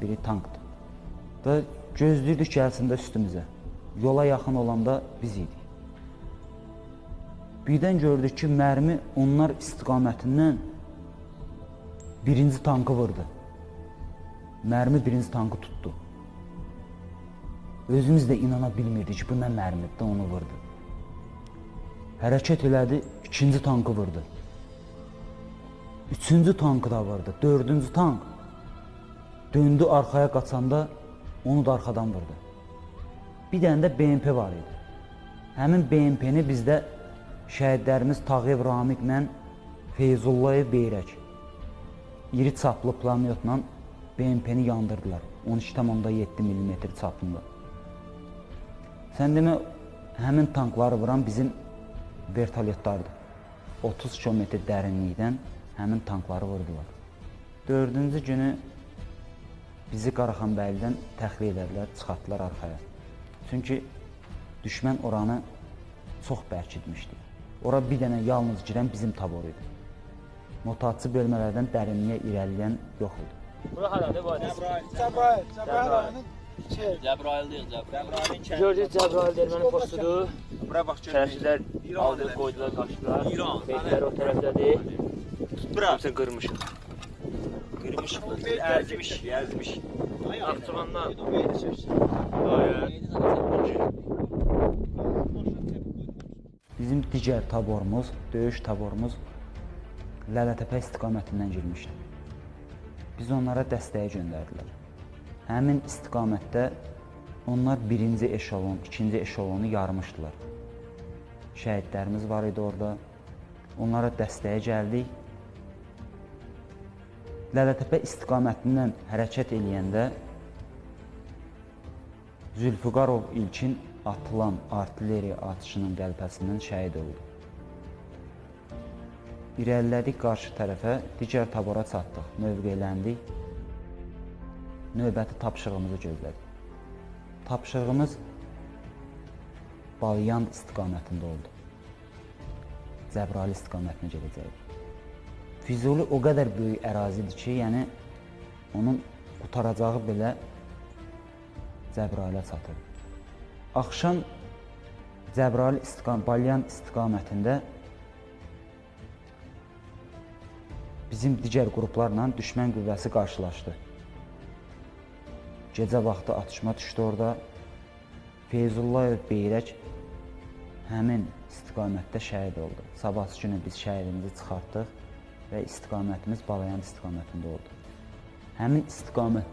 Biri tankdır. Və gözləyirdik gəlsin də üstümüzə. Yola yaxın olanda biz idik. Birdən gördük ki, mərmi onlar istiqamətindən birinci tankı vurdu. Mərmi birinci tankı tutdu. Özümüz də inana bilmirdik ki, bu nə mərmidir də onu vurdu. Hərəkət elədi, ikinci tankı vurdu. Üçüncü tankı da vurdu, dördüncü tank. Döndü arxaya qaçanda onu da arxadan vurdu. Bir dənə də BMP var idi. Həmin BMP-ni bizdə şəhidlərimiz Tağıyev Ramiqlə Feyzullayev Beyrək iri çaplı pulemyotla BMP-ni yandırdılar. 12,7 mm çapında. Sən demə, həmin tankları vuran bizim vertolyotlardır. 30 km dərinlikdən həmin tankları vurdular. Dördüncü günü bizi Qaraxanbəylidən təxliyə edədilər, çıxartdılar arxaya. Çünki düşmən oranı çox bərkitmişdi. Ora bir dənə yalnız girən bizim tabor idi. Motatçı bölmələrdən dərinliyə irəliləyən yox idi. Bura haradır bu adres? Cəbrayıl. Cəbrayıl deyil, Cəbrayıl. Gördük Cəbrayıl erməni postudur. Bura bax, Şərəfsizlər aldı, qoydular, qaçdılar. Beytlər o tərəfdədir. bura. Kimsə qırmışıq. Qırmış, əzmiş, əzmiş. Axçıvandan. Bizim digər taborumuz, döyüş taborumuz Lələtəpə istiqamətindən girmişdi. Biz onlara dəstəyə göndərdilər. Həmin istiqamətdə onlar birinci eşelon, ikinci eşelonu yarmışdılar. Şəhidlərimiz var idi orada. Onlara dəstəyə gəldik. Lələtəpə istiqamətindən hərəkət eləyəndə Zülfüqarov İlkin atılan artilleriya atışının qəlpəsindən şəhid oldu. İrəlilədik qarşı tərəfə, digər tabora çatdıq, mövqeyləndik. Növbəti tapşırığımızı gözlədik. Tapşırığımız Balyan istiqamətində oldu. Cəbrayıl istiqamətinə gedəcəkdik. Füzuli o qədər böyük ərazidir ki, yəni onun qutaracağı belə Cəbrayılə çatır. Axşam Cəbrayıl Balyan istiqamətində bizim digər qruplarla düşmən qüvvəsi qarşılaşdı. Gecə vaxtı atışma düşdü orada. Feyzullayev Beyrək həmin istiqamətdə şəhid oldu. Sabahsı günü biz şəhidimizi çıxartdıq və istiqamətimiz Balayan istiqamətində oldu. Həmin istiqamət